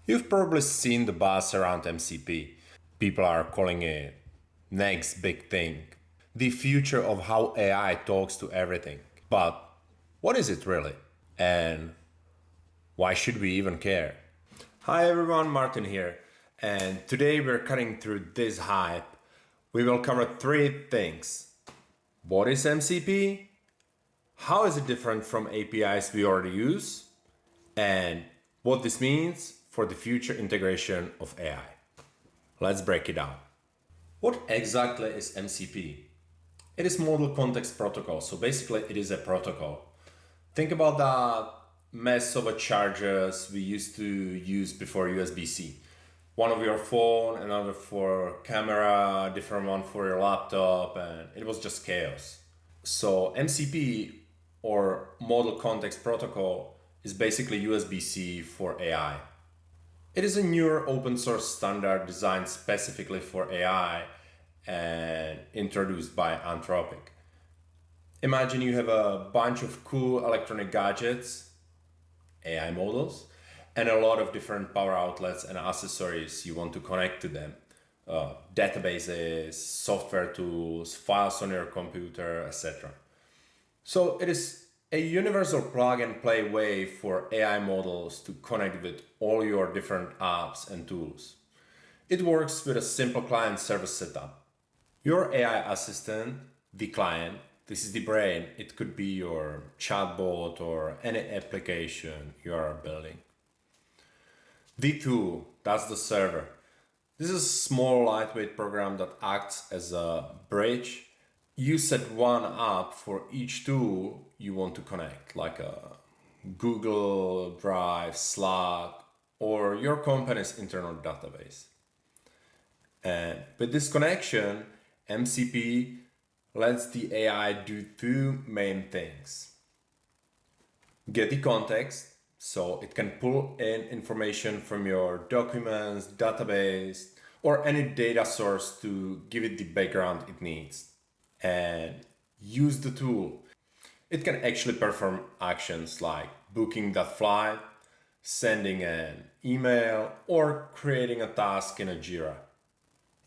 You've probably seen the buzz around MCP. People are calling it next big thing, the future of how AI talks to everything. But what is it really? And why should we even care? Hi everyone, Martin here. And today we're cutting through this hype. We will cover three things. What is MCP? How is it different from APIs we already use? And what this means for the future integration of AI. Let's break it down. What exactly is MCP? It is Model Context Protocol, so basically it is a protocol. Think about that mess of a chargers we used to use before USB-C. One of your phone, another for camera, different one for your laptop, and it was just chaos. So MCP, or Model Context Protocol, is basically USB-C for AI. It is a newer open source standard designed specifically for AI and introduced by Anthropic. Imagine you have a bunch of cool electronic gadgets, AI models, and a lot of different power outlets and accessories you want to connect to them. Databases, software tools, files on your computer, etc. So it is a universal plug and play way for AI models to connect with all your different apps and tools. It works with a simple client service setup. Your AI assistant, the client, this is the brain. It could be your chatbot or any application you are building. The tool, that's the server. This is a small lightweight program that acts as a bridge. You set one app for each tool you want to connect, like a Google Drive, Slack, or your company's internal database. And with this connection, MCP lets the AI do two main things. Get the context, so it can pull in information from your documents, database, or any data source to give it the background it needs. And use the tool. It can actually perform actions like booking that flight, sending an email, or creating a task in a Jira.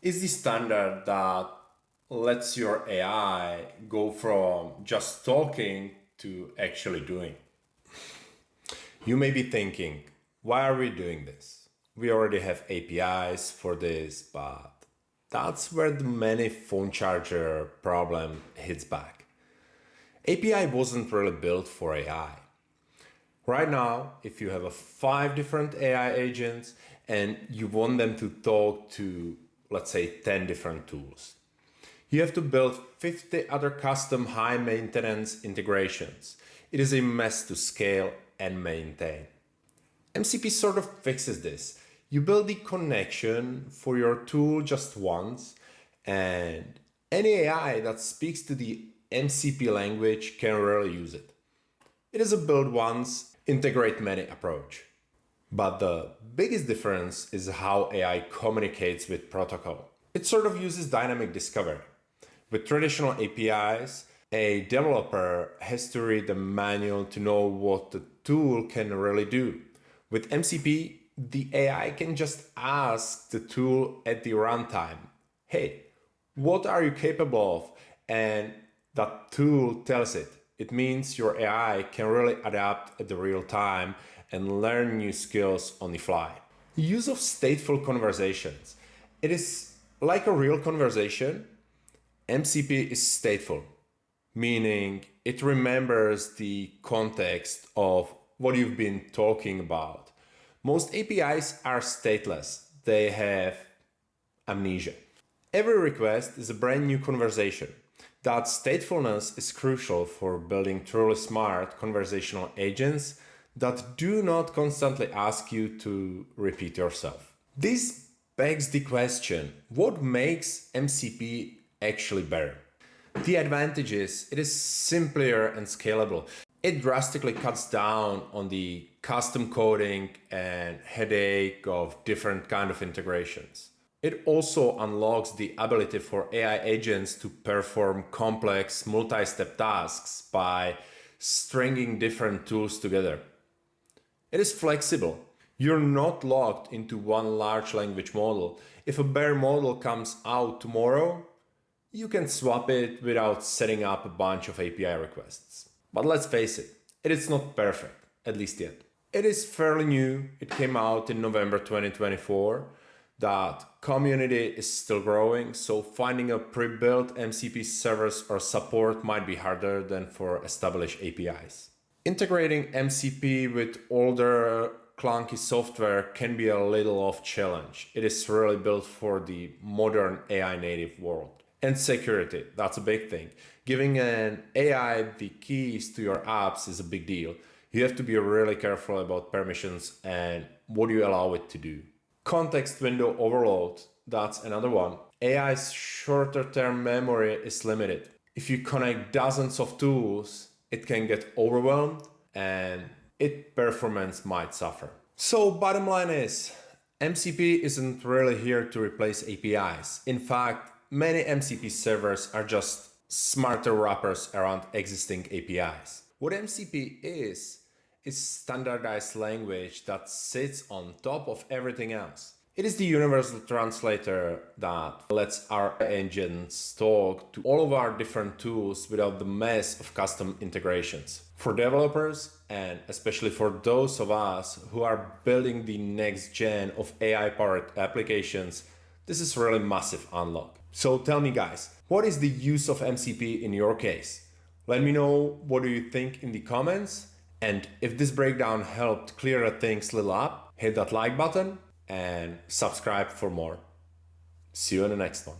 It's the standard that lets your AI go from just talking to actually doing. You may be thinking, why are we doing this? We already have APIs for this, but that's where the many phone charger problem hits back. API wasn't really built for AI. Right now, if you have 5 different AI agents and you want them to talk to, let's say, 10 different tools, you have to build 50 other custom high maintenance integrations. It is a mess to scale and maintain. MCP sort of fixes this. You build the connection for your tool just once, and any AI that speaks to the MCP language can really use it. It is a build once, integrate many approach. But the biggest difference is how AI communicates with protocol. It sort of uses dynamic discovery. With traditional APIs, a developer has to read the manual to know what the tool can really do. With MCP, the AI can just ask the tool at the runtime, hey, what are you capable of? And that tool tells it. It means your AI can really adapt at the real time and learn new skills on the fly. Use of stateful conversations. It is like a real conversation. MCP is stateful, meaning it remembers the context of what you've been talking about. Most APIs are stateless. They have amnesia. Every request is a brand new conversation. That statefulness is crucial for building truly smart conversational agents that do not constantly ask you to repeat yourself. This begs the question, what makes MCP actually better? The advantage is it is simpler and scalable. It drastically cuts down on the custom coding and headache of different kind of integrations. It also unlocks the ability for AI agents to perform complex multi-step tasks by stringing different tools together. It is flexible. You're not locked into one large language model. If a bare model comes out tomorrow, you can swap it without setting up a bunch of API requests. But let's face it is not perfect, at least yet. It is fairly new, it came out in November 2024. That community is still growing, so finding a pre-built MCP servers or support might be harder than for established APIs. Integrating MCP with older clunky software can be a little of challenge. It is really built for the modern AI native world. And security, that's a big thing. Giving an AI the keys to your apps is a big deal. You have to be really careful about permissions and what you allow it to do. Context window overload, that's another one. AI's shorter term memory is limited. If you connect dozens of tools, it can get overwhelmed and its performance might suffer. So bottom line is, MCP isn't really here to replace APIs. In fact, many MCP servers are just smarter wrappers around existing APIs. What MCP is standardized language that sits on top of everything else. It is the universal translator that lets our engines talk to all of our different tools without the mess of custom integrations. For developers, and especially for those of us who are building the next gen of AI-powered applications, this is really massive unlock. So tell me guys, what is the use of MCP in your case? Let me know what do you think in the comments. And if this breakdown helped clear things a little up, hit that like button and subscribe for more. See you in the next one.